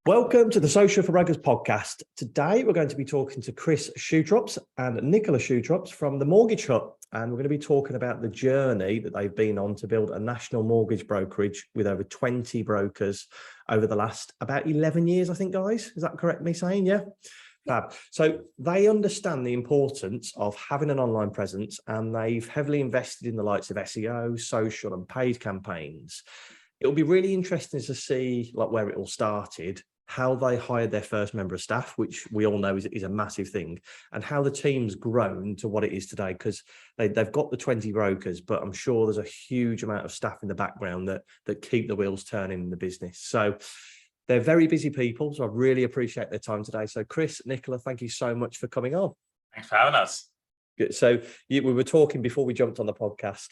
Welcome to the Social for Braggers podcast. Today, we're going to be talking to Chris Schutrups and Nicola Chris from the Mortgage Hut. And we're going to be talking about the journey that they've been on to build a national mortgage brokerage with over 20 brokers over the last about 11 years, I think, guys. Is that correct me saying? Yeah. Fab. So they understand the importance of having an online presence, and they've heavily invested in the likes of SEO, social and paid campaigns. It'll be really interesting to see where it all started, how they hired their first member of staff, which we all know is a massive thing, and how the team's grown to what it is today, because they've got the 20 brokers, but I'm sure there's a huge amount of staff in the background that keep the wheels turning in the business. So they're very busy people, so I really appreciate their time today. So Chris, Nicola, thank you so much for coming on. Thanks for having us. Good. So we were talking before we jumped on the podcast.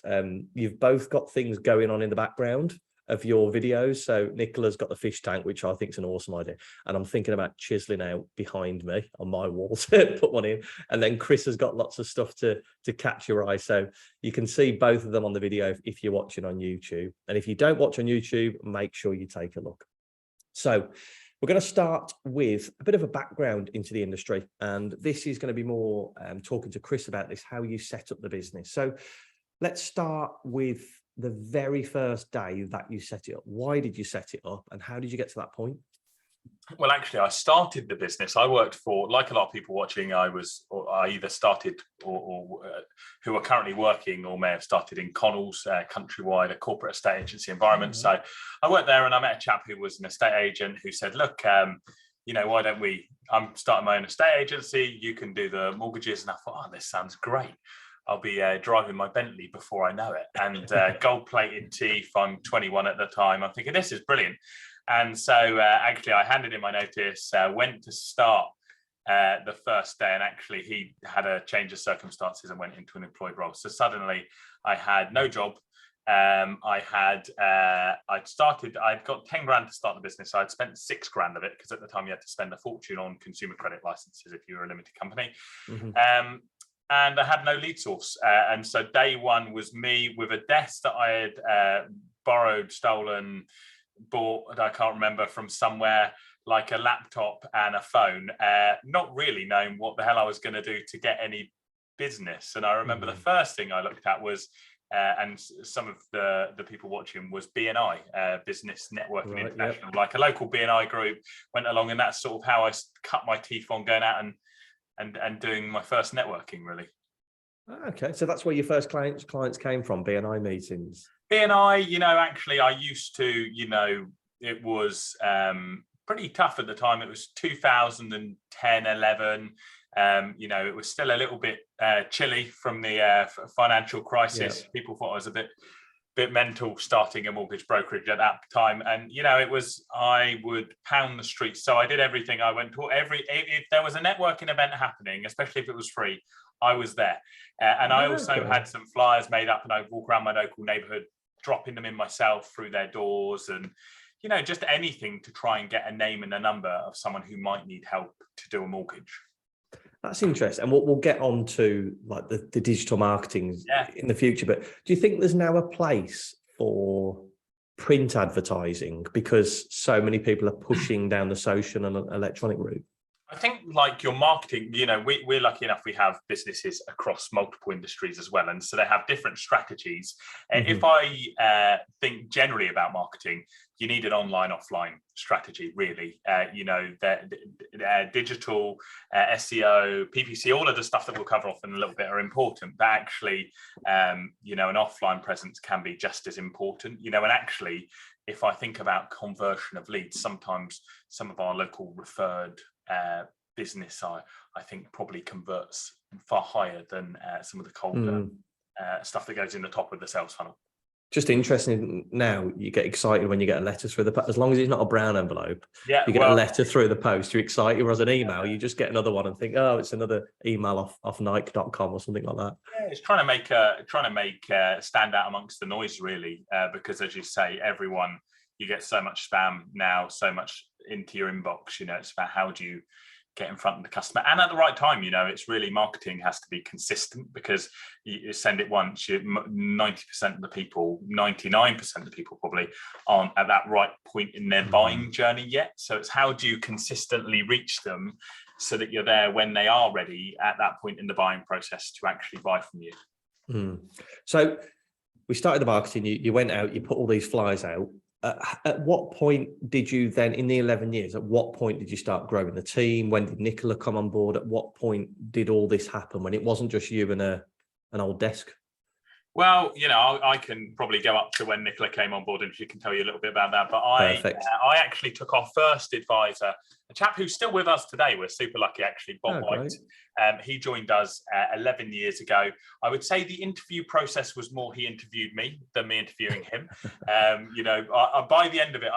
You've both got things going on in the background of your videos. So Nicola's got the fish tank, which I think is an awesome idea. And I'm thinking about chiseling out behind me on my wall to put one in. And then Chris has got lots of stuff to catch your eye. So you can see both of them on the video if you're watching on YouTube. And if you don't watch on YouTube, make sure you take a look. So we're going to start with a bit of a background into the industry. And this is going to be more talking to Chris about this, how you set up the business. So let's start with the very first day that you set it up. Why did you set it up and how did you get to that point? Well, actually, I started the business. I worked for, like a lot of people watching, I either started or who are currently working or may have started in Connell's, countrywide, a corporate estate agency environment. Mm-hmm. So I worked there and I met a chap who was an estate agent who said, look, why don't I'm starting my own estate agency. You can do the mortgages. And I thought, oh, this sounds great. I'll be driving my Bentley before I know it. And gold-plated teeth, I'm 21 at the time. I'm thinking, this is brilliant. And so actually, I handed in my notice, went to start the first day. And actually, he had a change of circumstances and went into an employed role. So suddenly, I had no job. I'd got 10 grand to start the business. So I'd spent 6 grand of it because at the time you had to spend a fortune on consumer credit licenses if you were a limited company. Mm-hmm. And I had no lead source. And so day one was me with a desk that I had borrowed, stolen, bought, I can't remember, from somewhere, like a laptop and a phone, not really knowing what the hell I was going to do to get any business. And I remember the first thing I looked at was, and some of the people watching, was BNI, Business Networking International, like a local BNI group, went along, and that's sort of how I cut my teeth on going out and doing my first networking, really. Okay, so that's where your first clients came from, BNI meetings. BNI, actually I used to, it was pretty tough at the time. It was 2010, 11. It was still a little bit chilly from the financial crisis. Yeah. People thought I was a bit mental starting a mortgage brokerage at that time. And, I would pound the streets. So I did everything. I went to if there was a networking event happening, especially if it was free, I was there. And I also had some flyers made up and I'd walk around my local neighborhood, dropping them in myself through their doors and, just anything to try and get a name and a number of someone who might need help to do a mortgage. That's interesting. And we'll get on to the digital marketing in the future. But do you think there's now a place for print advertising because so many people are pushing down the social and electronic route? I think like your marketing, we're lucky enough, we have businesses across multiple industries as well. And so they have different strategies. And if I think generally about marketing, you need an online, offline strategy, really. Digital, SEO, PPC, all of the stuff that we'll cover off in a little bit are important. But actually, an offline presence can be just as important. And actually, if I think about conversion of leads, sometimes some of our local referred business, I think probably converts far higher than some of the colder stuff that goes in the top of the sales funnel. Just interesting. Now you get excited when you get a letter through the post, as long as it's not a brown envelope. Yeah, you get a letter through the post, you're excited. Whereas an email, you just get another one and think, oh, it's another email off Nike.com or something like that. Yeah, it's trying to make stand out amongst the noise, really, because as you say, you get so much spam now, so much into your inbox. It's about how do you get in front of the customer and at the right time. It's really, marketing has to be consistent, because you send it once, 90% of the people, 99% of the people probably aren't at that right point in their buying journey yet. So it's how do you consistently reach them so that you're there when they are ready at that point in the buying process to actually buy from you. So we started the marketing, you went out, you put all these flyers out. At what point did you then, in the 11 years, at what point did you start growing the team? When did Nicola come on board? At what point did all this happen, when it wasn't just you and an old desk? Well, I can probably go up to when Nicola came on board, and she can tell you a little bit about that. But I actually took our first advisor, a chap who's still with us today. We're super lucky, actually, Bob White. He joined us 11 years ago. I would say the interview process was more he interviewed me than me interviewing him. By the end of it,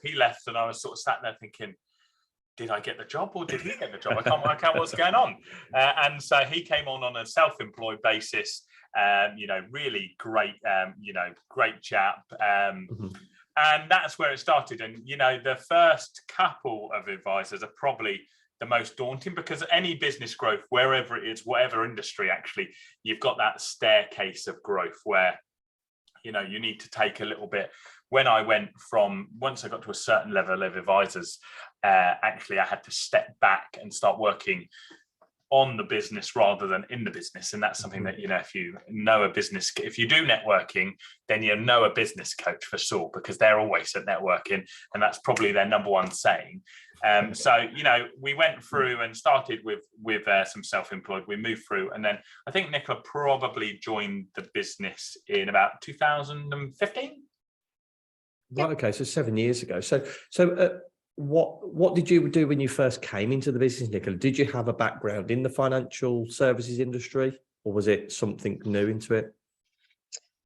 he left, and I was sort of sat there thinking, did I get the job or did he get the job? I can't work out what's going on. And so he came on a self-employed basis. Really great, great chap. And that's where it started. And, the first couple of advisors are probably the most daunting, because any business growth, wherever it is, whatever industry, actually, you've got that staircase of growth where, you need to take a little bit. When I went once I got to a certain level of advisors, actually I had to step back and start working on the business rather than in the business. And that's something that, if you know a business, if you do networking, then you know a business coach for sure, because they're always at networking, and that's probably their number one saying. So, we went through and started with some self-employed. We moved through, and then I think Nicola probably joined the business in about 2015. Right. Okay. So 7 years ago. So what did you do when you first came into the business, Nicola? Did you have a background in the financial services industry, or was it something new into it?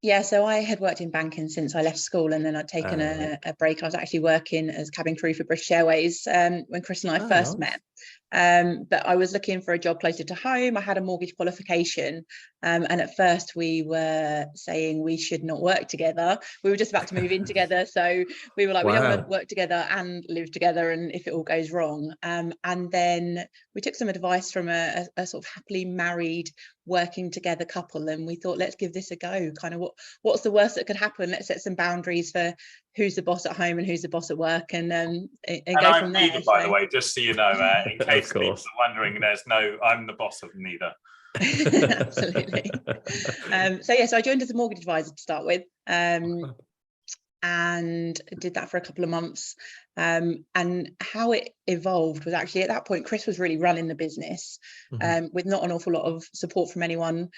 Yeah, so I had worked in banking since I left school, and then I'd taken a break. I was actually working as cabin crew for British Airways when Chris and I first met. But I was looking for a job closer to home. I had a mortgage qualification, and at first we were saying we should not work together. We were just about to move in together, so we were like, we don't want to work together and live together, and if it all goes wrong. And then we took some advice from a sort of happily married, working together couple, and we thought, let's give this a go. Kind of what's the worst that could happen? Let's set some boundaries for who's the boss at home and who's the boss at work, and go from there. By the way, just so you know, in case people are wondering, I'm the boss of neither. Absolutely. So I joined as a mortgage advisor to start with, and did that for a couple of months. And how it evolved was actually, at that point, Chris was really running the business with not an awful lot of support from anyone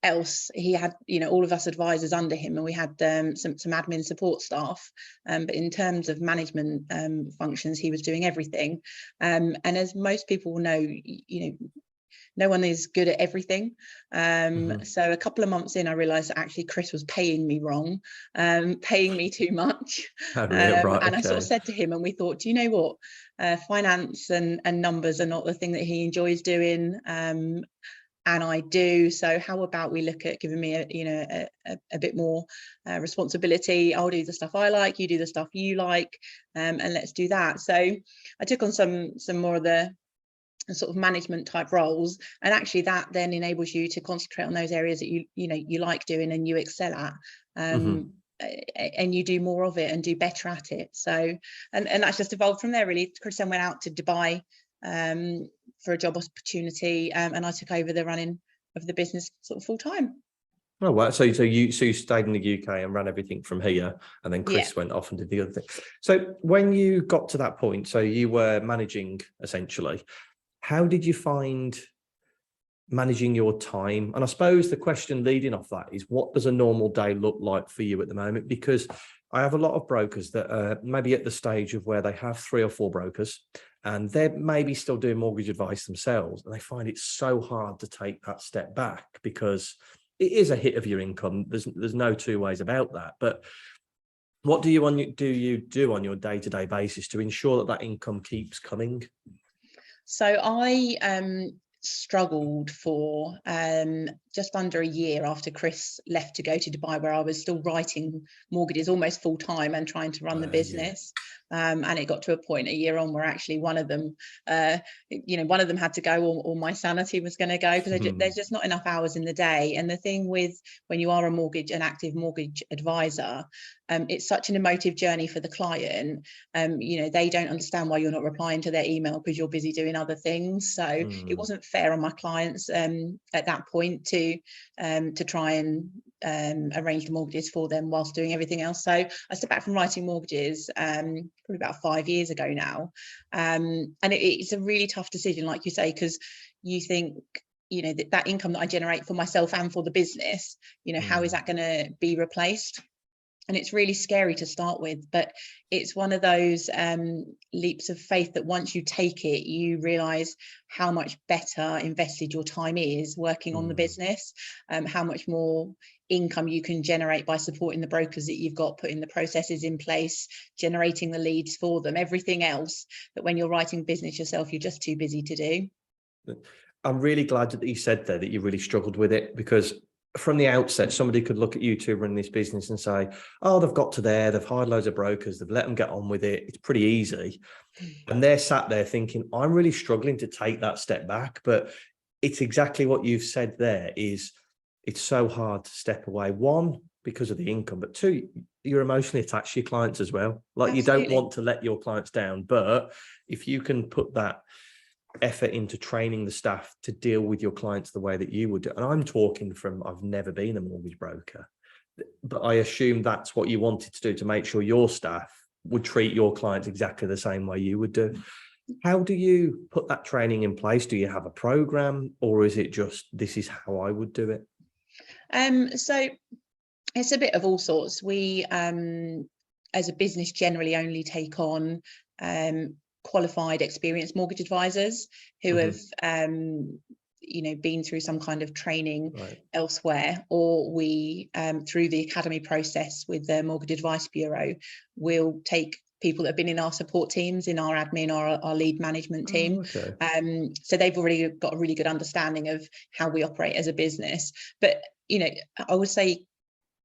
else. He had, all of us advisors under him, and we had some admin support staff. But in terms of management functions, he was doing everything. And as most people know, no one is good at everything. So a couple of months in, I realized that actually Chris was paying me wrong, paying me too much. I sort of said to him, and we thought, do you know what? Finance and numbers are not the thing that he enjoys doing. And I do. So how about we look at giving me a bit more responsibility? I'll do the stuff I like, you do the stuff you like, and let's do that. So I took on some more of the sort of management type roles, and actually that then enables you to concentrate on those areas that you like doing and you excel at, and you do more of it and do better at it. So and that's just evolved from there, really. Chris then went out to Dubai for a job opportunity, and I took over the running of the business sort of full time. Oh wow! So you stayed in the UK and ran everything from here, and then Chris went off and did the other thing. So when you got to that point, so you were managing essentially. How did you find managing your time? And I suppose the question leading off that is, what does a normal day look like for you at the moment? Because I have a lot of brokers that are maybe at the stage of where they have 3 or 4 brokers, and they're maybe still doing mortgage advice themselves, and they find it so hard to take that step back because it is a hit of your income. There's no two ways about that. But what do you do on your day-to-day basis to ensure that income keeps coming? So I struggled for just under a year after Chris left to go to Dubai, where I was still writing mortgages almost full time and trying to run the business. And it got to a point a year on where actually one of them had to go, or my sanity was going to go, because there's just not enough hours in the day. And the thing with when you are an active mortgage advisor, it's such an emotive journey for the client. They don't understand why you're not replying to their email because you're busy doing other things. So it wasn't fair on my clients at that point to try and arrange the mortgages for them whilst doing everything else. So I stepped back from writing mortgages probably about 5 years ago now, and it's a really tough decision, like you say, because you think, that income that I generate for myself and for the business, how is that going to be replaced? And it's really scary to start with, but it's one of those leaps of faith that once you take it, you realize how much better invested your time is working on the business, how much more income you can generate by supporting the brokers that you've got, putting the processes in place, generating the leads for them, everything else that when you're writing business yourself, you're just too busy to do. I'm really glad that you said there that you really struggled with it, because from the outset, somebody could look at you two running this business and say, oh, they've got to there, they've hired loads of brokers, they've let them get on with it, it's pretty easy. And they're sat there thinking, I'm really struggling to take that step back. But it's exactly what you've said there, is it's so hard to step away. One, because of the income, but two, you're emotionally attached to your clients as well. Like, Absolutely. you don't want to let your clients down, but if you can put that effort into training the staff to deal with your clients the way that you would do. And I'm talking from, I've never been a mortgage broker, but I assume that's what you wanted to do, to make sure your staff would treat your clients exactly the same way you would do. How do you put that training in place? Do you have a program, or is it just, this is how I would do it? So it's a bit of all sorts. We, as a business, generally only take on qualified, experienced mortgage advisors who have been through some kind of training elsewhere, or we through the academy process with the Mortgage Advice Bureau, will take people that have been in our support teams, in our admin, or our lead management team. So they've already got a really good understanding of how we operate as a business. But I would say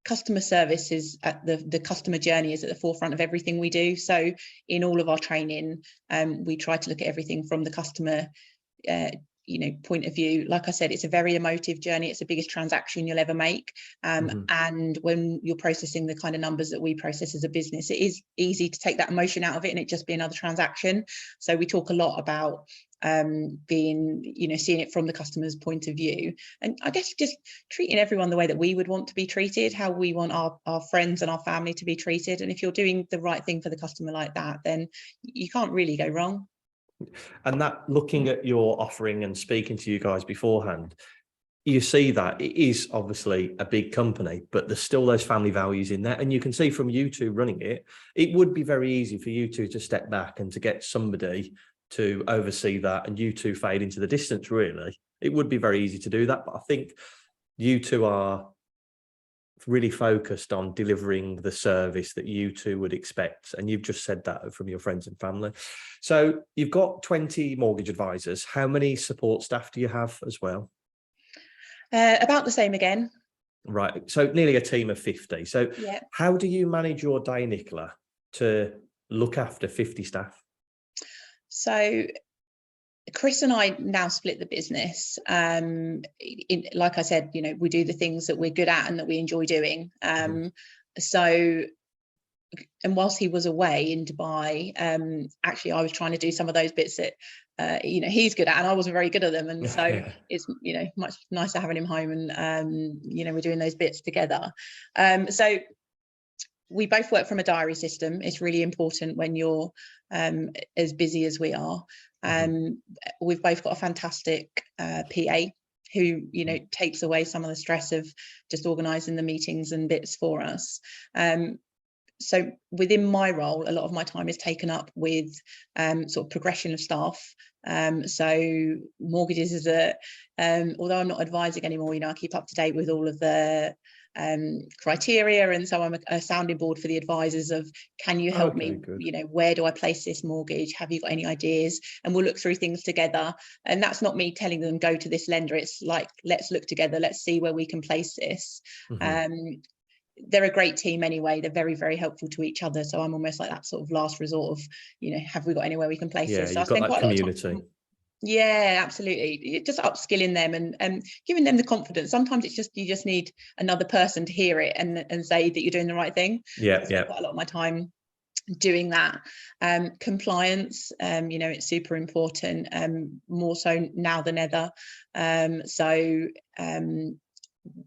customer service is at the customer journey is at the forefront of everything we do. So in all of our training, we try to look at everything from the customer point of view. Like I said, it's a very emotive journey. It's the biggest transaction you'll ever make. And when you're processing the kind of numbers that we process as a business, it is easy to take that emotion out of it and it just be another transaction. So we talk a lot about seeing it from the customer's point of view, and I guess just treating everyone the way that we would want to be treated, how we want our friends and our family to be treated. And if you're doing the right thing for the customer like that, then you can't really go wrong. And that, looking at your offering and speaking to you guys beforehand, you see that it is obviously a big company, but there's still those family values in there. And you can see from you two running it, it would be very easy for you two to step back and to get somebody to oversee that, and you two fade into the distance, really. It would be very easy to do that. But I think you two are really focused on delivering the service that you two would expect. And you've just said that from your friends and family. So you've got 20 mortgage advisors. How many support staff do you have as well? About the same again. Right. So nearly a team of 50. So how do you manage your day, Nicola, to look after 50 staff? So Chris and I now split the business. Like I said, we do the things that we're good at and that we enjoy doing. So, and whilst he was away in Dubai, actually I was trying to do some of those bits that he's good at, and I wasn't very good at them. And so it's much nicer having him home, and we're doing those bits together. So we both work from a diary system. It's really important when you're as busy as we are. We've both got a fantastic PA who takes away some of the stress of just organising the meetings and bits for us. So within my role, a lot of my time is taken up with sort of progression of staff. So mortgages is although I'm not advising anymore, I keep up to date with all of the criteria, and so I'm a sounding board for the advisors of, can you help me, good. you know, where do I place this mortgage, have you got any ideas, and we'll look through things together. And that's not me telling them go to this lender, it's like, let's look together, let's see where we can place this. They're a great team anyway, they're very, very helpful to each other, so I'm almost like that sort of last resort of, you know, have we got anywhere we can place this. So you've got that community. Yeah, absolutely. Just upskilling them and giving them the confidence. Sometimes it's just, you just need another person to hear it and say that you're doing the right thing. I spend quite a lot of my time doing that. Compliance, you know, it's super important, more so now than ever.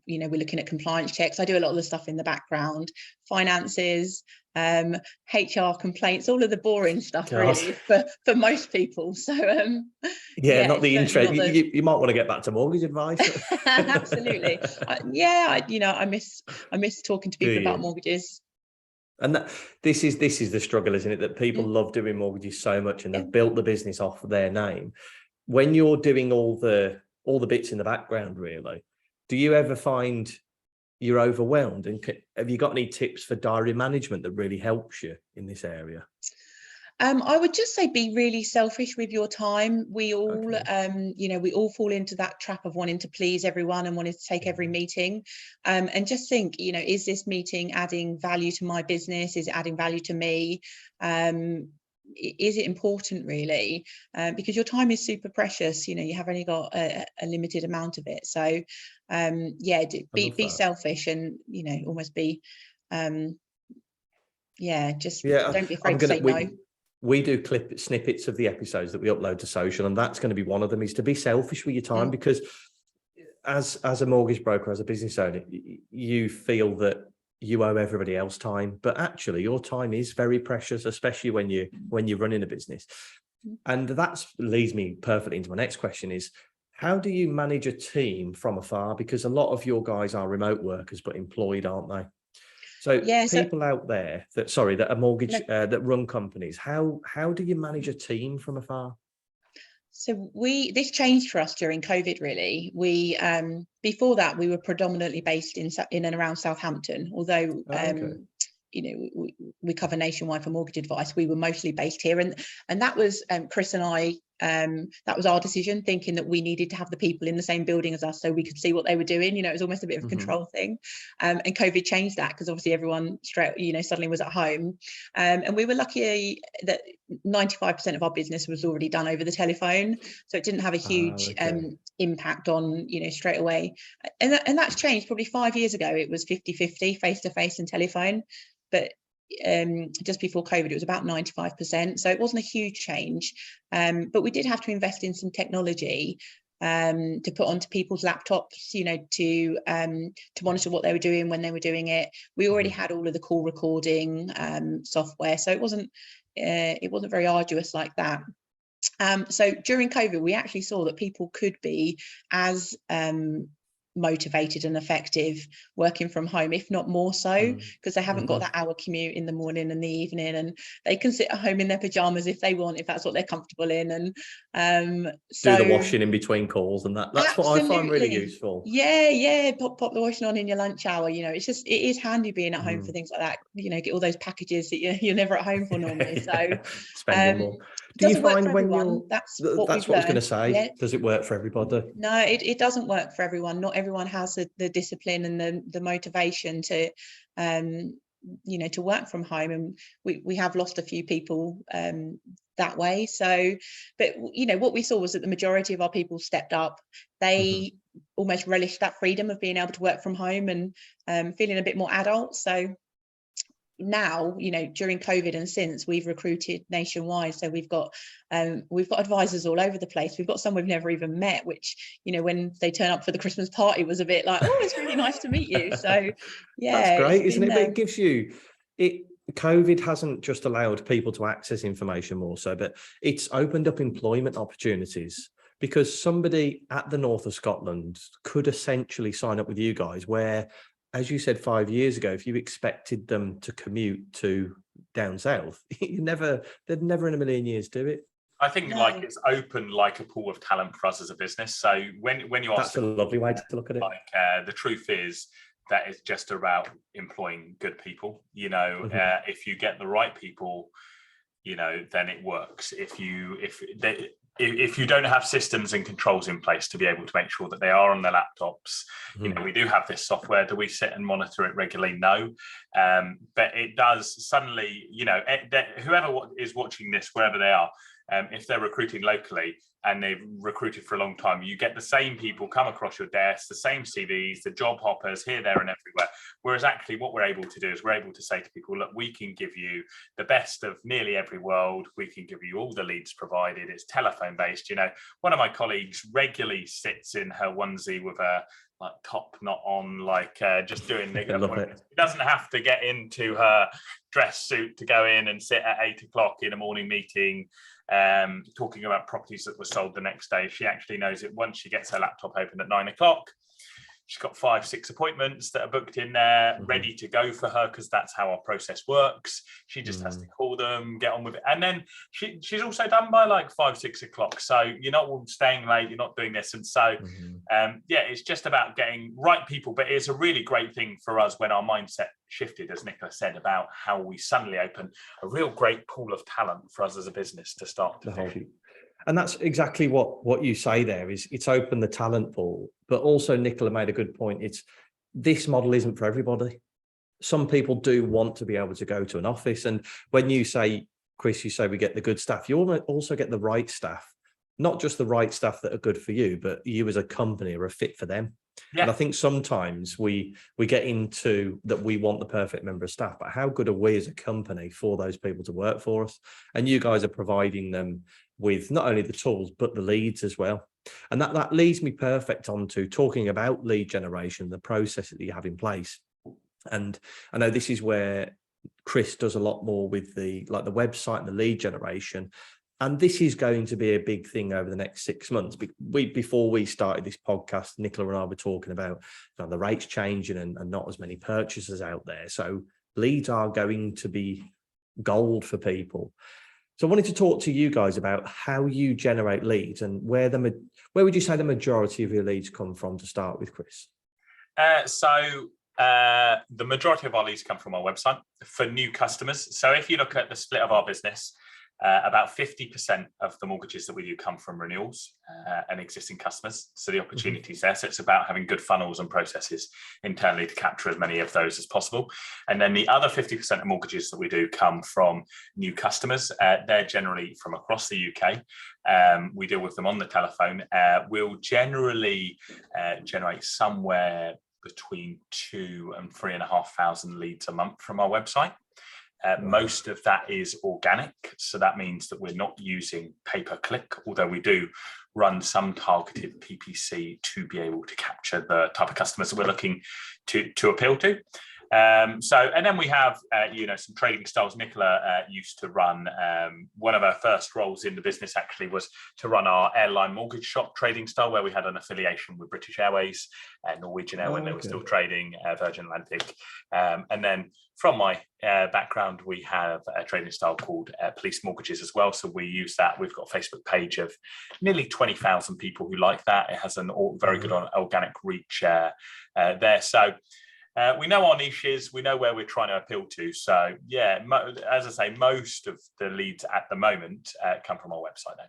You know, we're looking at compliance checks. I do a lot of the stuff in the background, finances, HR complaints, all of the boring stuff really for most people. So not the interest. You might want to get back to mortgage advice. Absolutely. I miss talking to people about mortgages. And this is the struggle, isn't it? That people love doing mortgages so much, and they've built the business off of their name. When you're doing all the bits in the background, really, do you ever find you're overwhelmed? And have you got any tips for diary management that really helps you in this area? I would just say be really selfish with your time. We all, you know, we all fall into that trap of wanting to please everyone and wanting to take every meeting. And just think, you know, is this meeting adding value to my business? Is it adding value to me? Is it important really? Because your time is super precious. You know, you have only got a limited amount of it. So, be selfish and, you know, almost be, don't be afraid to say no. We do snippets of the episodes that we upload to social, and that's going to be one of them, is to be selfish with your time, because as a mortgage broker, as a business owner, you feel that you owe everybody else time, but actually your time is very precious, especially when you're running a business. And that leads me perfectly into my next question is, how do you manage a team from afar? Because a lot of your guys are remote workers, but employed, aren't they? So people out there that are mortgage that run companies, how do you manage a team from afar? So this changed for us during COVID, really. We before that we were predominantly based in and around Southampton, although you know, we cover nationwide for mortgage advice. We were mostly based here, and that was Chris and I. That was our decision, thinking that we needed to have the people in the same building as us so we could see what they were doing. You know, it was almost a bit of a control thing. And COVID changed that, because obviously everyone suddenly was at home. And we were lucky that 95% of our business was already done over the telephone, so it didn't have a huge impact on, you know, straight away. And that's changed. Probably 5 years ago it was 50-50 face-to-face and telephone, but just before COVID it was about 95%, so it wasn't a huge change, but we did have to invest in some technology to put onto people's laptops, you know, to monitor what they were doing when they were doing it. We already had all of the call recording software, so it wasn't very arduous like that. So during COVID we actually saw that people could be as motivated and effective working from home, if not more so, because they haven't got that hour commute in the morning and the evening, and they can sit at home in their pajamas if they want, if that's what they're comfortable in, and do the washing in between calls, and that's what I find really useful. Pop the washing on in your lunch hour. You know, it is handy being at home for things like that. You know, get all those packages that you're never at home for normally. So spending more. Do you find when you're that's what I was going to say, does it work for everybody? No, it doesn't work for everyone. Not everyone has the discipline and the motivation to you know, to work from home, and we have lost a few people that way. So, but you know, what we saw was that the majority of our people stepped up. They almost relished that freedom of being able to work from home and feeling a bit more adult. So now, you know, during COVID and since, we've recruited nationwide, so we've got advisors all over the place. We've got some we've never even met, which, you know, when they turn up for the Christmas party was a bit like, oh, it's really nice to meet you. So that's great, isn't it? But it gives you COVID hasn't just allowed people to access information more so, but it's opened up employment opportunities, because somebody at the north of Scotland could essentially sign up with you guys, where, as you said 5 years ago, if you expected them to commute to down south, they'd never in a million years do it. I think like it's open like a pool of talent for us as a business. So when you ask, that's a lovely way to look at it. Like the truth is, that is just about employing good people. If you get the right people, then it works. If you don't have systems and controls in place to be able to make sure that they are on their laptops, we do have this software. Do we sit and monitor it regularly? No. But it does suddenly, whoever is watching this, wherever they are, if they're recruiting locally and they've recruited for a long time, you get the same people come across your desk, the same CVs, the job hoppers here, there, and everywhere. Whereas actually what we're able to do is we're able to say to people, look, we can give you the best of nearly every world. We can give you all the leads provided. It's telephone based. One of my colleagues regularly sits in her onesie with a top not on, just doing the appointments. She doesn't have to get into her dress suit to go in and sit at 8 o'clock in a morning meeting talking about properties that were sold the next day. She actually knows it once she gets her laptop open at 9 o'clock. She's got 5-6 appointments that are booked in there, ready to go for her, because that's how our process works. She just has to call them, get on with it. And then she's also done by 5-6 o'clock. So you're not staying late, you're not doing this. And so, it's just about getting right people. But it's a really great thing for us when our mindset shifted, as Nicola said, about how we suddenly open a real great pool of talent for us as a business to start to fish. And that's exactly what you say there. Is it's opened the talent pool, but also Nicola made a good point. This model isn't for everybody. Some people do want to be able to go to an office, and when you say, Chris, you say we get the good staff, you also get the right staff, not just the right staff that are good for you, but you as a company are a fit for them. Yeah. And I think sometimes we get into that we want the perfect member of staff, but how good are we as a company for those people to work for us? And you guys are providing them with not only the tools, but the leads as well. And that leads me perfect onto talking about lead generation, the process that you have in place. And I know this is where Chris does a lot more with the website and the lead generation. And this is going to be a big thing over the next 6 months. Before we started this podcast, Nicola and I were talking about the rates changing and not as many purchasers out there. So leads are going to be gold for people. So I wanted to talk to you guys about how you generate leads and where would you say the majority of your leads come from to start with, Chris? The majority of our leads come from our website for new customers. So if you look at the split of our business, about 50% of the mortgages that we do come from renewals and existing customers. So the opportunities there. So it's about having good funnels and processes internally to capture as many of those as possible. And then the other 50% of mortgages that we do come from new customers. They're generally from across the UK. We deal with them on the telephone. We'll generally generate somewhere between 2,000 and 3,500 leads a month from our website. Most of that is organic, so that means that we're not using pay-per-click, although we do run some targeted PPC to be able to capture the type of customers that we're looking to appeal to. And then we have, some trading styles. Nicola used to run, one of her first roles in the business actually was to run our airline mortgage shop trading style, where we had an affiliation with British Airways, Norwegian Air when they were still trading, Virgin Atlantic. And then from my background, we have a trading style called Police Mortgages as well. So we use that. We've got a Facebook page of nearly 20,000 people who like that. It has a very good organic reach there. So we know our niches, we know where we're trying to appeal to. So yeah, as I say, most of the leads at the moment come from our website now.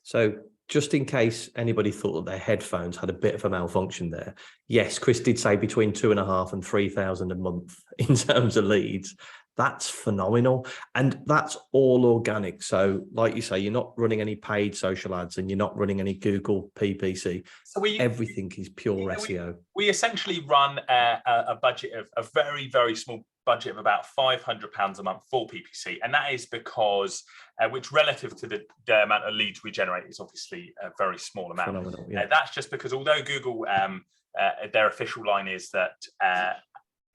So just in case anybody thought that their headphones had a bit of a malfunction there, yes, Chris did say between 2,500 and 3,000 a month in terms of leads. That's phenomenal. And that's all organic. So like you say, you're not running any paid social ads and you're not running any Google PPC. So everything is pure SEO. We essentially run a budget of a very, very small budget of about £500 a month for PPC. And that is because, which relative to the amount of leads we generate is obviously a very small amount. Phenomenal, yeah. That's just because although Google, their official line is that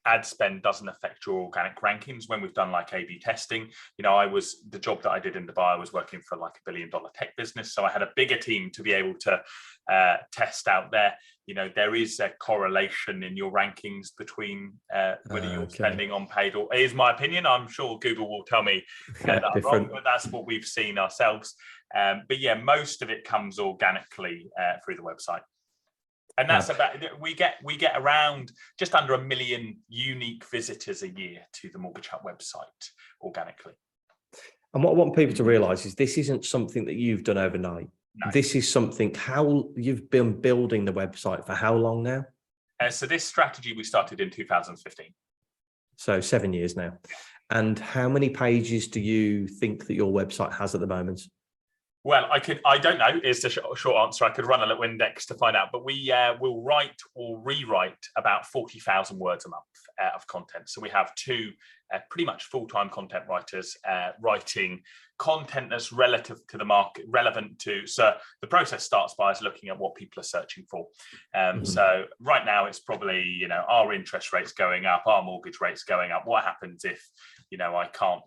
ad spend doesn't affect your organic rankings. When we've done like A/B testing, the job that I did in Dubai, I was working for like $1 billion tech business. So I had a bigger team to be able to test out there. There is a correlation in your rankings between whether you're spending on paid or, is my opinion. I'm sure Google will tell me that I'm wrong, but that's what we've seen ourselves. But yeah, most of it comes organically through the website. And that's about, we get around just under 1 million unique visitors a year to the Mortgage Hut website organically. And what I want people to realise is this isn't something that you've done overnight. No. This is something, how you've been building the website for how long now? So this strategy we started in 2015. So 7 years now. And how many pages do you think that your website has at the moment? Well, I don't know is the short answer. I could run a little index to find out, but we will write or rewrite about 40,000 words a month of content. So we have two pretty much full-time content writers writing content that's relative to the market, relevant to, so the process starts by us looking at what people are searching for. So right now it's probably, you know, our interest rates going up, our mortgage rates going up. What happens if, you know, I can't,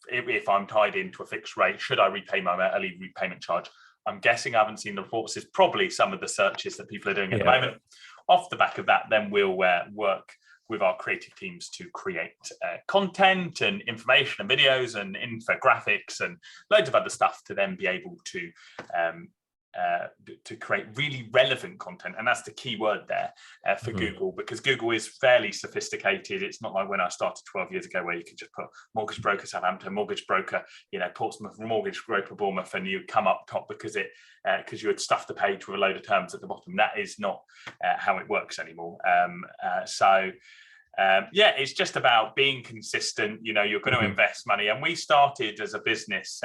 if I'm tied into a fixed rate, should I repay my early repayment charge? I'm guessing, I haven't seen the reports, is probably some of the searches that people are doing at the moment. Off the back of that, then we'll work with our creative teams to create content and information and videos and infographics and loads of other stuff to then be able to create really relevant content. And that's the key word there for Google, because Google is fairly sophisticated. It's not like when I started 12 years ago where you could just put mortgage broker Southampton, mortgage broker, you know, Portsmouth, mortgage broker Bournemouth, and you come up top because you had stuffed the page with a load of terms at the bottom. That is not how it works anymore. Yeah, it's just about being consistent. You know, you're going to invest money. And we started as a business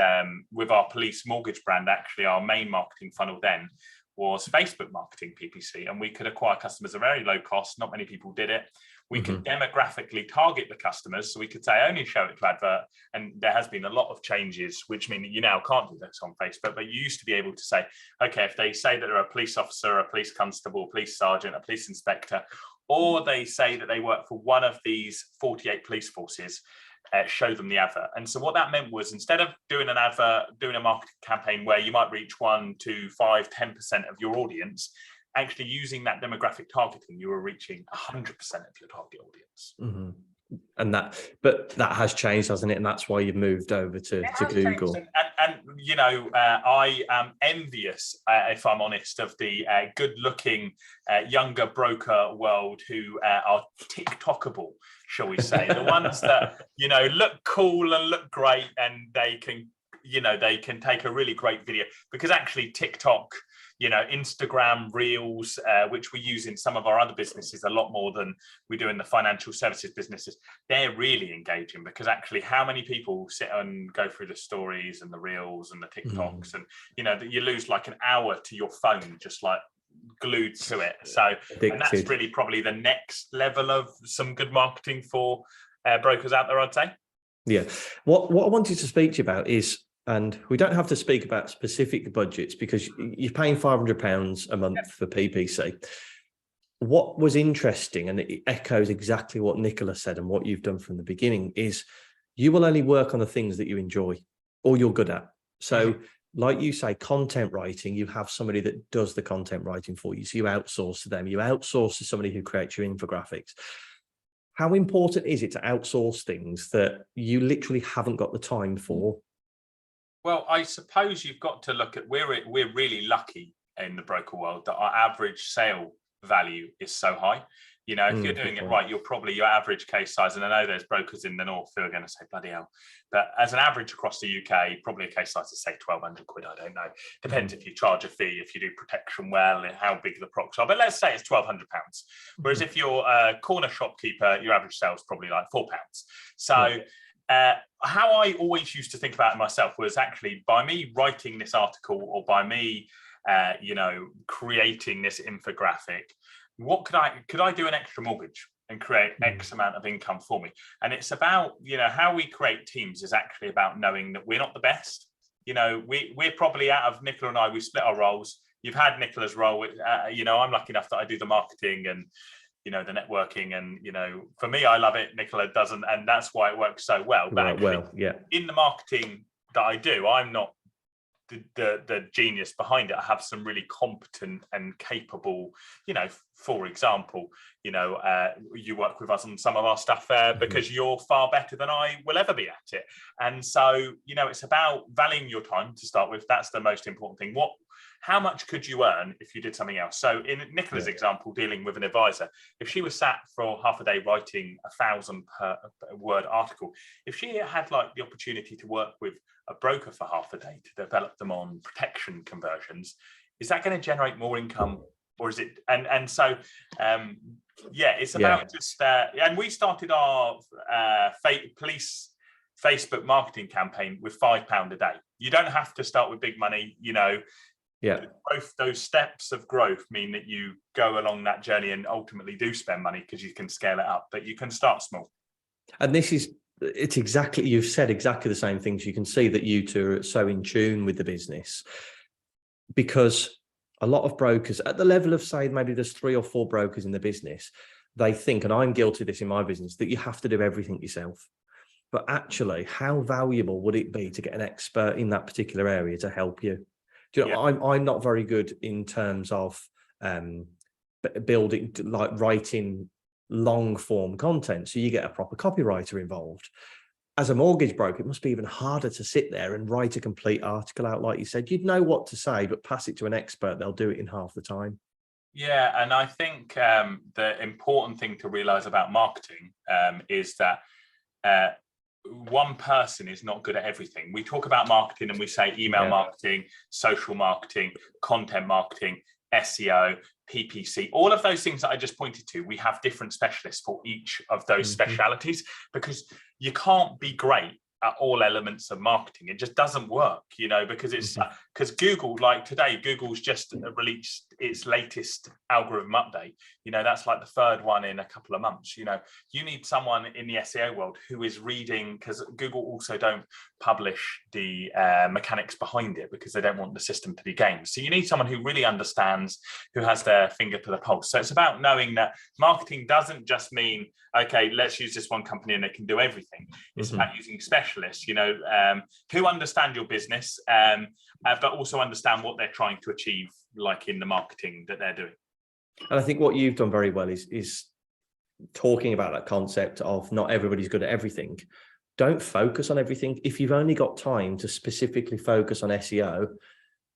with our police mortgage brand. Actually, our main marketing funnel then was Facebook marketing, PPC, and we could acquire customers at very low cost. Not many people did it. We could demographically target the customers. So we could say only show it to advert. And there has been a lot of changes, which mean that you now can't do this on Facebook, but you used to be able to say, okay, if they say that they're a police officer, a police constable, a police sergeant, a police inspector, or they say that they work for one of these 48 police forces, show them the advert. And so what that meant was, instead of doing an advert, doing a marketing campaign where you might reach 1, 2, 5, 10% of your audience, actually using that demographic targeting, you were reaching 100% of your target audience. And that has changed, hasn't it? And that's why you've moved over to Google. And you know, I am envious, if I'm honest, of the good-looking younger broker world who are TikTokable, shall we say? The ones that, you know, look cool and look great, and they can, you know, they can take a really great video, because actually TikTok, you know, Instagram Reels, which we use in some of our other businesses a lot more than we do in the financial services businesses, they're really engaging, because actually how many people sit and go through the stories and the Reels and the TikToks, and, you know, that you lose like an hour to your phone, just like glued to it. So, and that's really probably the next level of some good marketing for brokers out there, I'd say. Yeah. What I wanted to speak to you about is, and we don't have to speak about specific budgets because you're paying £500 a month for PPC. What was interesting, and it echoes exactly what Nicola said and what you've done from the beginning, is you will only work on the things that you enjoy or you're good at. So like you say, content writing, you have somebody that does the content writing for you. So you outsource to them, you outsource to somebody who creates your infographics. How important is it to outsource things that you literally haven't got the time for? Well, I suppose you've got to look at, we're really lucky in the broker world that our average sale value is so high. You know, if you're doing it right, you're probably your average case size, and I know there's brokers in the north who are going to say, bloody hell, but as an average across the UK, probably a case size is say 1,200 quid. I don't know. Depends if you charge a fee, if you do protection well, and how big the procs are. But let's say it's £1,200. Whereas if you're a corner shopkeeper, your average sale is probably like £4. So how I always used to think about it myself was actually by me writing this article, or by me, you know, creating this infographic, what could I do an extra mortgage and create X amount of income for me? And it's about, you know, how we create teams is actually about knowing that we're not the best. You know, we're probably, out of Nicola and I, we split our roles. You've had Nicola's role. You know, I'm lucky enough that I do the marketing and, you know, the networking, and, you know, for me, I love it. Nicola doesn't, and that's why it works so well. But actually, in the marketing that I do, I'm not the genius behind it. I have some really competent and capable, you know, for example, you work with us on some of our stuff because you're far better than I will ever be at it. And so, it's about valuing your time to start with. That's the most important thing. How much could you earn if you did something else? So in Nicola's example, dealing with an advisor, if she was sat for half a day writing 1,000 per word article, if she had like the opportunity to work with a broker for half a day to develop them on protection conversions, is that going to generate more income? Or is it, it's about just, and we started our police Facebook marketing campaign with £5 a day. You don't have to start with big money, Both those steps of growth mean that you go along that journey and ultimately do spend money because you can scale it up, but you can start small. And you've said exactly the same things. You can see that you two are so in tune with the business, because a lot of brokers at the level of, say, maybe there's 3 or 4 brokers in the business, they think, and I'm guilty of this in my business, that you have to do everything yourself. But actually, how valuable would it be to get an expert in that particular area to help you? I'm not very good in terms of building, like writing long form content. So you get a proper copywriter involved. As a mortgage broker, it must be even harder to sit there and write a complete article out. Like you said, you'd know what to say, but pass it to an expert, they'll do it in half the time. Yeah, and I think the important thing to realize about marketing is that one person is not good at everything. We talk about marketing and we say email marketing, social marketing, content marketing, SEO, PPC, all of those things that I just pointed to. We have different specialists for each of those specialities, because you can't be great at all elements of marketing. It just doesn't work, because it's because Google, like today, Google's just released its latest algorithm update. That's like the 3rd one in a couple of months. You need someone in the SEO world who is reading, because Google also don't publish the mechanics behind it because they don't want the system to be gamed. So you need someone who really understands, who has their finger to the pulse. So it's about knowing that marketing doesn't just mean, okay, let's use this one company and they can do everything. It's about using specialists, who understand your business, but also understand what they're trying to achieve, like in the marketing that they're doing. And I think what you've done very well is talking about that concept of not everybody's good at everything. Don't focus on everything. If you've only got time to specifically focus on SEO,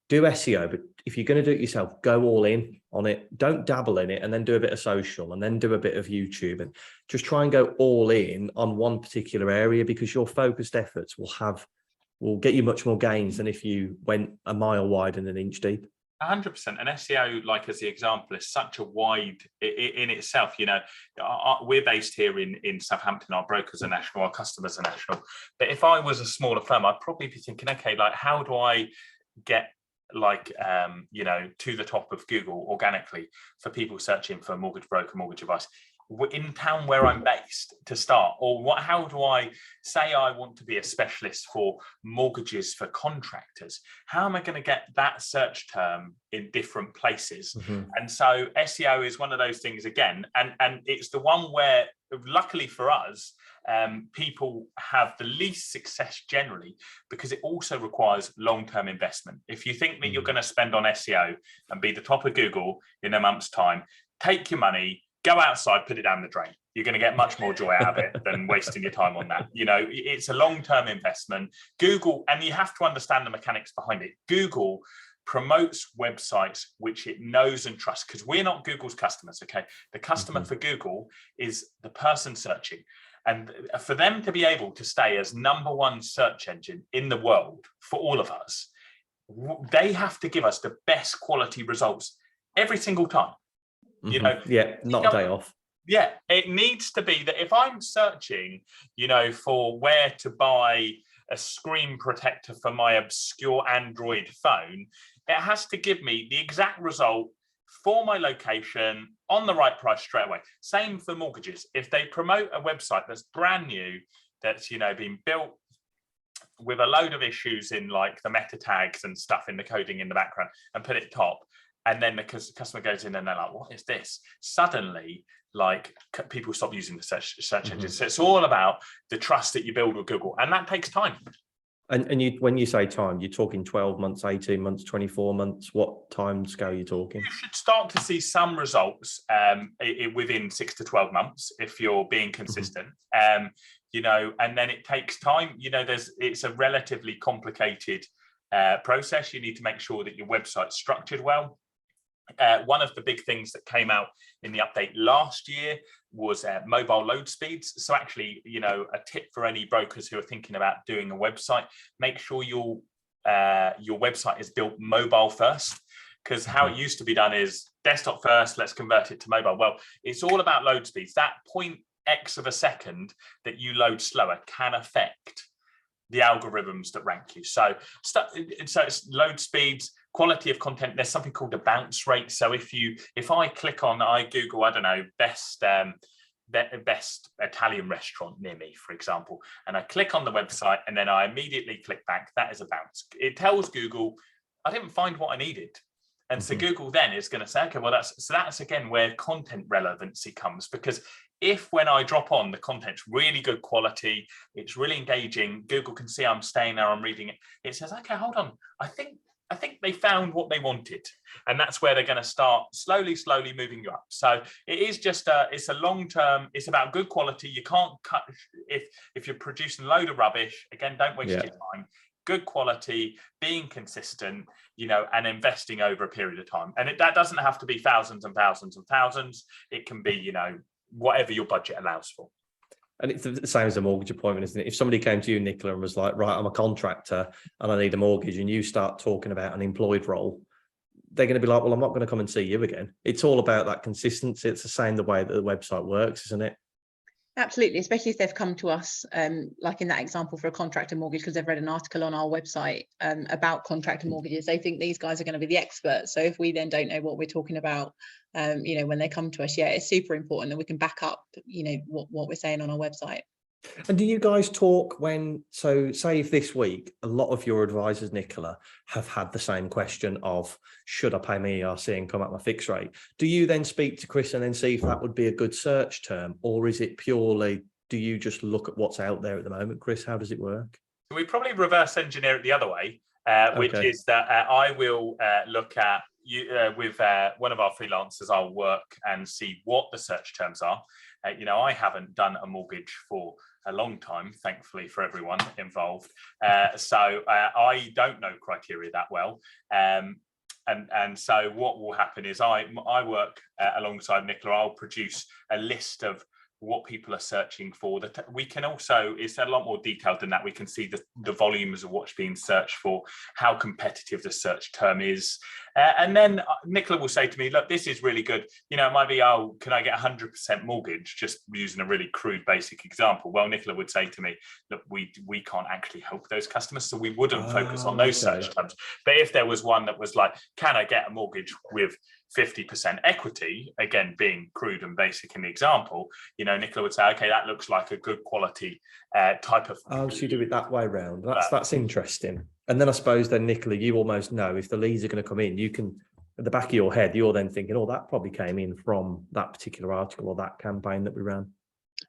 do SEO. But if you're going to do it yourself, go all in on it. Don't dabble in it and then do a bit of social and then do a bit of YouTube, and just try and go all in on one particular area, because your focused efforts will get you much more gains than if you went a mile wide and an inch deep. 100%. And SEO, like as the example, is such a wide in itself. We're based here in Southampton. Our brokers are national, our customers are national. But if I was a smaller firm, I'd probably be thinking, okay, like how do I get to the top of Google organically for people searching for mortgage broker, mortgage advice in town where I'm based to start? Or how do I say I want to be a specialist for mortgages for contractors? How am I going to get that search term in different places? And so SEO is one of those things again, and it's the one where, luckily for us, people have the least success generally, because it also requires long-term investment. If you think that you're going to spend on SEO and be the top of Google in a month's time, take your money, go outside, put it down the drain. You're going to get much more joy out of it than wasting your time on that. It's a long-term investment. Google, and you have to understand the mechanics behind it. Google promotes websites which it knows and trusts, because we're not Google's customers, okay? The customer for Google is the person searching. And for them to be able to stay as #1 search engine in the world for all of us, they have to give us the best quality results every single time. Not a day off. Yeah, it needs to be that if I'm searching, for where to buy a screen protector for my obscure Android phone, it has to give me the exact result for my location on the right price straight away. Same for mortgages. If they promote a website that's brand new, that's been built with a load of issues in like the meta tags and stuff in the coding in the background, and put it top, and then the customer goes in and they're like, what is this? Suddenly, like, people stop using the search engines. So it's all about the trust that you build with Google, and that takes time. And when you say time, you're talking 12 months, 18 months, 24 months. What time scale are you talking? You should start to see some results within 6 to 12 months if you're being consistent. You know, and then it takes time. You know, it's a relatively complicated process. You need to make sure that your website's structured well. One of the big things that came out in the update last year was mobile load speeds. So actually, you know, a tip for any brokers who are thinking about doing a website, make sure your website is built mobile first, because how it used to be done is desktop first, let's convert it to mobile. Well, it's all about load speeds. That 0.x of a second that you load slower can affect the algorithms that rank you. So it's load speeds, quality of content. There's something called a bounce rate. So if I click on, I Google, I don't know, best Italian restaurant near me, for example, and I click on the website and then I immediately click back, that is a bounce. It tells Google, I didn't find what I needed. And so Google then is going to say, okay, well, that's again where content relevancy comes, because if when I drop on, the content's really good quality, it's really engaging, Google can see I'm staying there, I'm reading it, it says, okay, hold on, I think they found what they wanted. And that's where they're going to start slowly moving you up. So it is just it's a long term, it's about good quality. You can't cut, if you're producing a load of rubbish, again, don't waste your time. Good quality, being consistent, you know, and investing over a period of time. And that doesn't have to be thousands and thousands and thousands. It can be, you know, whatever your budget allows for. And it's the same as a mortgage appointment, isn't it? If somebody came to you, Nicola, and was like, right, I'm a contractor and I need a mortgage, and you start talking about an employed role, they're going to be like, well, I'm not going to come and see you again. It's all about that consistency. It's the same the way that the website works, isn't it? Absolutely, especially if they've come to us, like in that example for a contractor mortgage, because they've read an article on our website about contractor mortgages. They think these guys are going to be the experts. So if we then don't know what we're talking about, you know, when they come to us, it's super important that we can back up, you know, what we're saying on our website. And do you guys talk so say if this week, a lot of your advisors, Nicola, have had the same question of, should I pay my ERC and come at my fixed rate? Do you then speak to Chris and then see if that would be a good search term? Or is it purely, do you just look at what's out there at the moment, Chris? How does it work? We probably reverse engineer it the other way, which is that I will look at, with one of our freelancers, I'll work and see what the search terms are. You know, I haven't done a mortgage for a long time, thankfully for everyone involved. So I don't know criteria that well. And so what will happen is I work alongside Nicola. I'll produce a list of what people are searching for. That we can also, it's a lot more detailed than that. We can see the volumes of what's being searched for, how competitive the search term is. And then Nicola will say to me, look, this is really good. You know, it might be, oh, can I get 100% mortgage? Just using a really crude, basic example. Well, Nicola would say to me, look, we can't actually help those customers, so we wouldn't focus on those search terms. But if there was one that was like, can I get a mortgage with 50% equity, again, being crude and basic in the example, you know, Nicola would say, okay, that looks like a good quality type of. Oh, so you do it that way around. That's interesting. And then I suppose then, Nicola, you almost know if the leads are going to come in, you can, at the back of your head, you're then thinking, oh, that probably came in from that particular article or that campaign that we ran.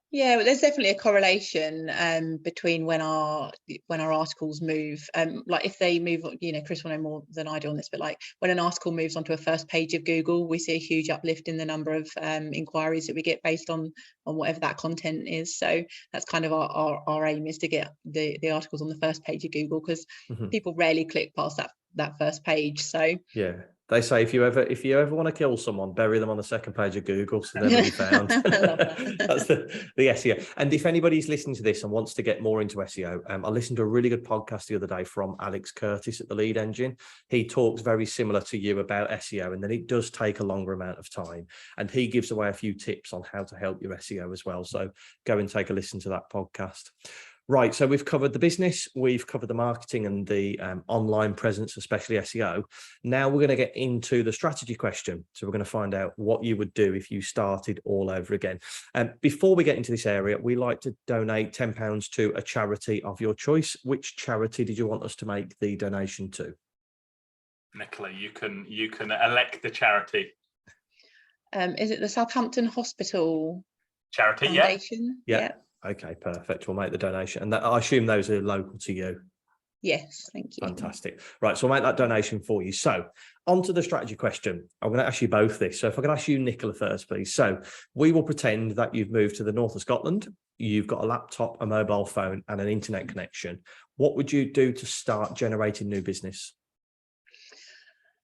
Yeah, well, there's definitely a correlation between when our articles move. Like if they move, you know, Chris will know more than I do on this, but like when an article moves onto a first page of Google, we see a huge uplift in the number of inquiries that we get based on whatever that content is. So that's kind of our aim, is to get the articles on the first page of Google, because people rarely click past that first page. So yeah. They say if you ever want to kill someone, bury them on the second page of Google, so they'll be found. That's the SEO. And if anybody's listening to this and wants to get more into SEO, I listened to a really good podcast the other day from Alex Curtis at the Lead Engine. He talks very similar to you about SEO, and then it does take a longer amount of time. And he gives away a few tips on how to help your SEO as well. So go and take a listen to that podcast. Right, so we've covered the business, we've covered the marketing and the online presence, especially SEO. Now we're going to get into the strategy question. So we're going to find out what you would do if you started all over again. Before we get into this area, we like to donate £10 to a charity of your choice. Which charity did you want us to make the donation to? Nicola, you can elect the charity. Is it the Southampton Hospital Charity? Foundation? Yeah. Okay, perfect. We'll make the donation. And I assume those are local to you. Yes, thank you. Fantastic. Right, so I'll make that donation for you. So on to the strategy question. I'm going to ask you both this. So if I can ask you, Nicola, first, please. So we will pretend that you've moved to the north of Scotland. You've got a laptop, a mobile phone, and an internet connection. What would you do to start generating new business?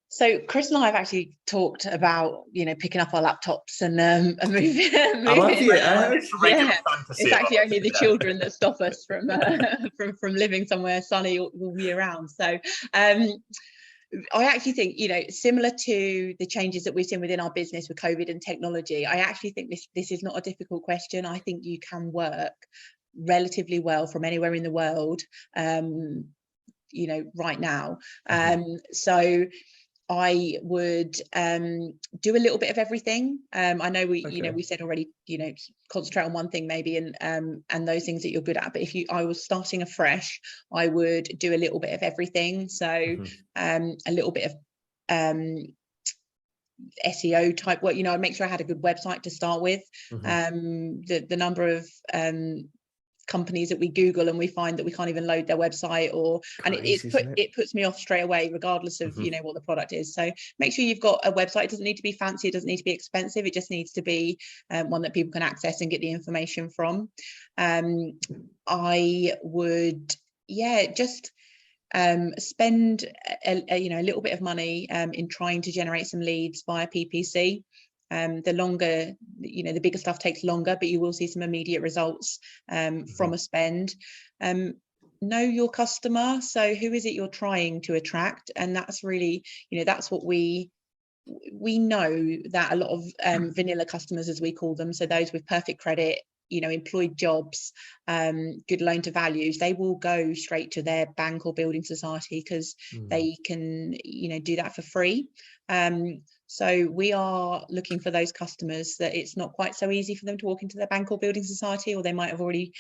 So Chris and I have actually talked about, picking up our laptops and moving. Yeah. It's actually only the children that stop us from from living somewhere sunny all year round. So I actually think, similar to the changes that we've seen within our business with COVID and technology, I actually think this is not a difficult question. I think you can work relatively well from anywhere in the world, right now. So I would do a little bit of everything. I know we said already, concentrate on one thing maybe, and those things that you're good at. But if I was starting afresh, I would do a little bit of everything. So a little bit of SEO type work. I'd make sure I had a good website to start with. The number of companies that we Google and we find that we can't even load their website, it puts me off straight away, regardless of what the product is. So make sure you've got a website. It doesn't need to be fancy, it doesn't need to be expensive, it just needs to be one that people can access and get the information from. I would just spend a little bit of money in trying to generate some leads via PPC. The longer, the bigger stuff takes longer, but you will see some immediate results from a spend. Know your customer. So who is it you're trying to attract? And that's really, that's what we know, that a lot of vanilla customers, as we call them, so those with perfect credit, employed jobs, good loan to values, they will go straight to their bank or building society because they can, do that for free. So we are looking for those customers that it's not quite so easy for them to walk into their bank or building society, or they might have already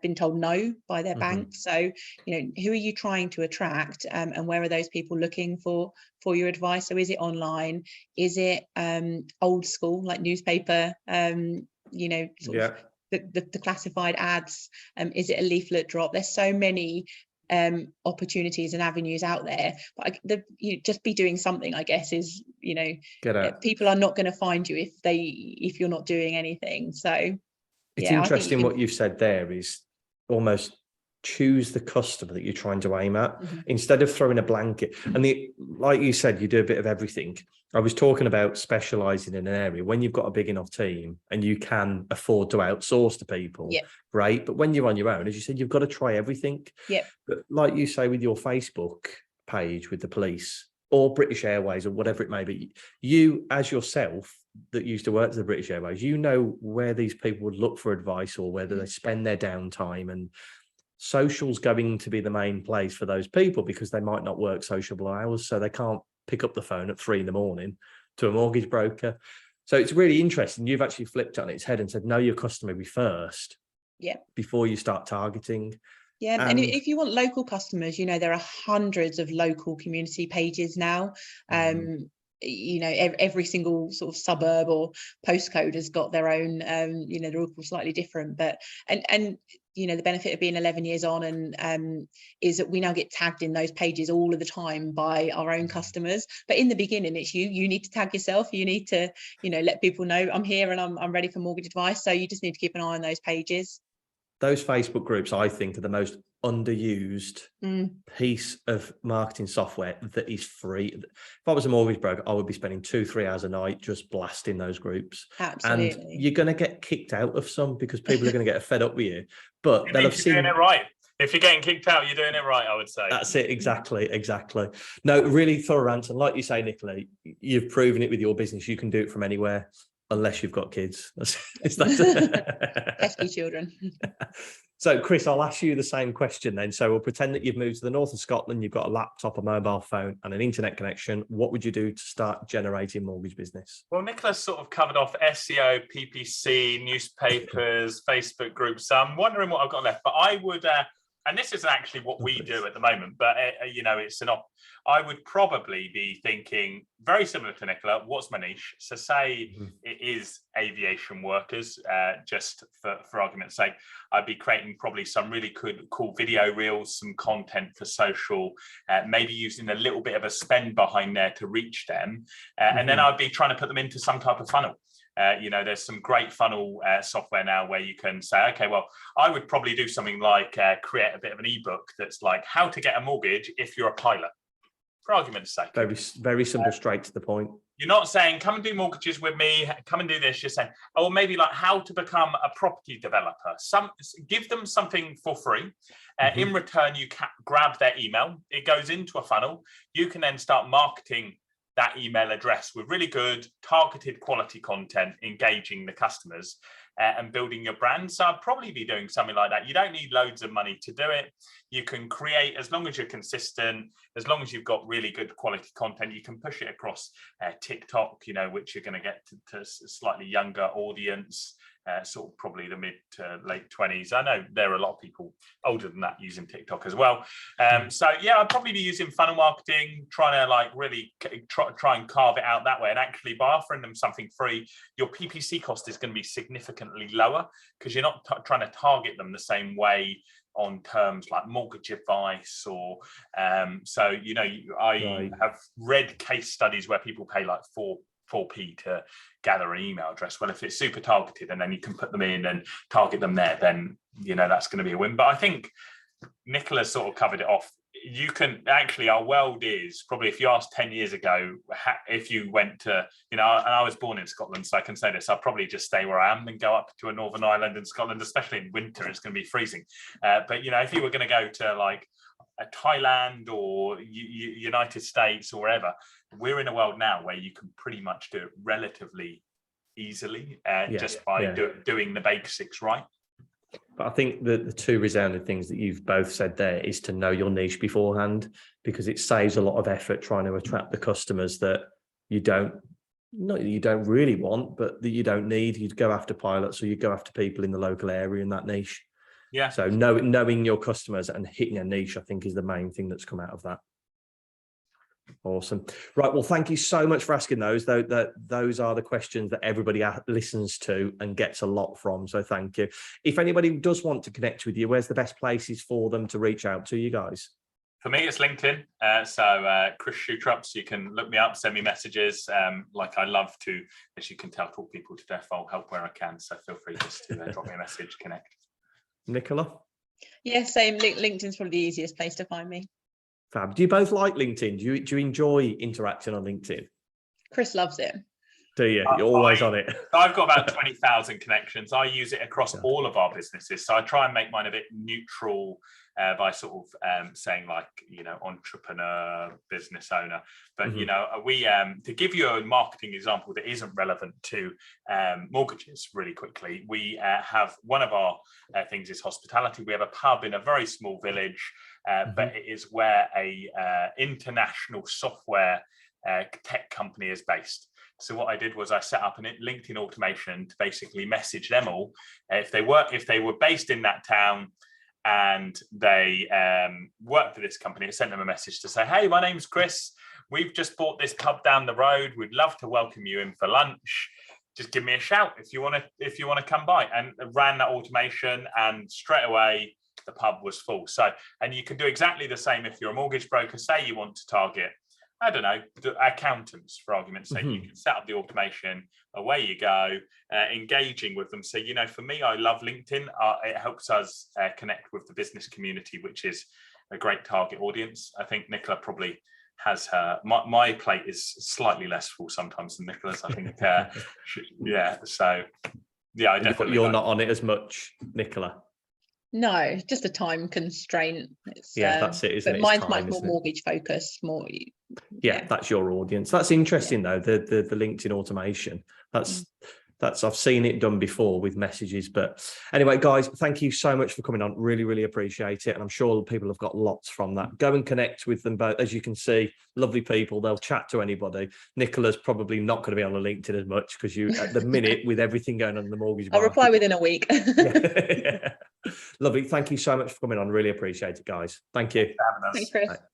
been told no by their bank. So, who are you trying to attract, and where are those people looking for your advice? So is it online? Is it old school, like newspaper, sort of the classified ads? Is it a leaflet drop? There's so many opportunities and avenues out there, but just be doing something, I guess, is people are not going to find you if you're not doing anything. So it's interesting what you've said there is almost choose the customer that you're trying to aim at instead of throwing a blanket. And like you said, you do a bit of everything. I was talking about specializing in an area. When you've got a big enough team and you can afford to outsource to people, great. But when you're on your own, as you said, you've got to try everything. But like you say with your Facebook page with the police or British Airways or whatever it may be, you as yourself that used to work for the British Airways, where these people would look for advice or whether they spend their downtime, and social's going to be the main place for those people because they might not work sociable hours, so they can't pick up the phone at 3 a.m. to a mortgage broker. So it's really interesting. You've actually flipped it on its head and said, know your customer before you start targeting. And if you want local customers, there are hundreds of local community pages now. Every single sort of suburb or postcode has got their own, they're all slightly different, but and the benefit of being 11 years on and is that we now get tagged in those pages all of the time by our own customers. But in the beginning, it's you need to tag yourself. You need to, let people know I'm here and I'm ready for mortgage advice. So you just need to keep an eye on those pages. Those Facebook groups, I think, are the most underused piece of marketing software that is free. If I was a mortgage broker, I would be spending 2-3 hours a night just blasting those groups. Absolutely. And you're going to get kicked out of some because people are going to get fed up with you. But they'll have seen doing it right. If you're getting kicked out, you're doing it right, I would say. That's it. Exactly. No, really thorough answer. And like you say, Nicola, you've proven it with your business. You can do it from anywhere. Unless you've got kids. Pesky children. So, Chris, I'll ask you the same question then. So we'll pretend that you've moved to the north of Scotland, you've got a laptop, a mobile phone and an internet connection. What would you do to start generating mortgage business? Well, Nicola's sort of covered off SEO, PPC, newspapers, Facebook groups. So I'm wondering what I've got left. But I would and this isn't actually what we do at the moment, but it's I would probably be thinking very similar to Nicola. What's my niche? So say it is aviation workers, just for argument's sake, I'd be creating probably some really cool video reels, some content for social, maybe using a little bit of a spend behind there to reach them. And then I'd be trying to put them into some type of funnel. There's some great funnel software now where you can say, okay, well, I would probably do something like create a bit of an ebook that's like how to get a mortgage if you're a pilot, for argument's sake. Very, very simple, straight to the point. You're not saying, come and do mortgages with me, come and do this. You're saying, oh, maybe like how to become a property developer. Give them something for free. In return, you grab their email. It goes into a funnel. You can then start marketing that email address with really good targeted quality content, engaging the customers and building your brand. So I'd probably be doing something like that. You don't need loads of money to do it. You can create, as long as you're consistent, as long as you've got really good quality content, you can push it across TikTok, which you're going to get to a slightly younger audience, sort of probably the mid to late 20s. I know there are a lot of people older than that using TikTok as well. So yeah, I'd probably be using funnel marketing, trying to like really try and carve it out that way. And actually by offering them something free, your PPC cost is going to be significantly lower because you're not trying to target them the same way on terms like mortgage advice or I have read case studies where people pay like 4p to gather an email address. Well, if it's super targeted and then you can put them in and target them there, then that's going to be a win. But I think Nicola sort of covered it off. You can actually, our world is probably, if you asked 10 years ago, if you went to, and I was born in Scotland, so I can say this, I'll probably just stay where I am and go up to a Northern Ireland in Scotland, especially in winter, it's going to be freezing. But, if you were going to go to like Thailand or United States or wherever, we're in a world now where you can pretty much do it relatively easily just by doing the basics right. But I think the two resounding things that you've both said there is to know your niche beforehand, because it saves a lot of effort trying to attract the customers that you don't really want, but that you don't need. You'd go after pilots or you go after people in the local area in that niche. Yeah. So knowing your customers and hitting a niche, I think, is the main thing that's come out of that. Awesome. Right. Well, thank you so much for asking those. Those are the questions that everybody listens to and gets a lot from. So thank you. If anybody does want to connect with you, where's the best places for them to reach out to you guys? For me, it's LinkedIn. Chris Schutrups, you can look me up, send me messages. Like I love to, as you can tell, talk people to death. I'll help where I can. So feel free just to drop me a message, connect. Nicola? Yeah, same. LinkedIn's probably the easiest place to find me. Fab. Do you both like LinkedIn? Do you enjoy interacting on LinkedIn? Chris loves it. Do you? You're always on it. I've got about 20,000 connections. I use it across all of our businesses. So I try and make mine a bit neutral by sort of saying like, entrepreneur, business owner. But, we, to give you a marketing example that isn't relevant to mortgages really quickly, we have one of our things is hospitality. We have a pub in a very small village, but it is where a international software tech company is based. So what I did was I set up a LinkedIn automation to basically message them all. If they were based in that town and they work for this company, I sent them a message to say, hey, my name's Chris. We've just bought this pub down the road. We'd love to welcome you in for lunch. Just give me a shout if you want to come by. And ran that automation, and straight away the pub was full. So, and you can do exactly the same if you're a mortgage broker. Say you want to target, I don't know, accountants, for argument's sake. You can set up the automation, away you go, engaging with them. So, for me, I love LinkedIn. It helps us connect with the business community, which is a great target audience. I think Nicola probably has her, my plate is slightly less full sometimes than Nicola's. I think, So, I definitely. You're not on it as much, Nicola. No, just a time constraint. That's it, isn't it? But mine's much more mortgage focused. Yeah, that's your audience. That's interesting though. The LinkedIn automation. That's I've seen it done before with messages. But anyway, guys, thank you so much for coming on. Really, really appreciate it. And I'm sure people have got lots from that. Go and connect with them both. As you can see, lovely people. They'll chat to anybody. Nicola's probably not going to be on the LinkedIn as much because you, at the minute, with everything going on in the mortgage market. I'll reply within a week. Yeah. Lovely. Thank you so much for coming on. Really appreciate it, guys. Thank you. Thanks for having us. Thanks, Chris. Bye.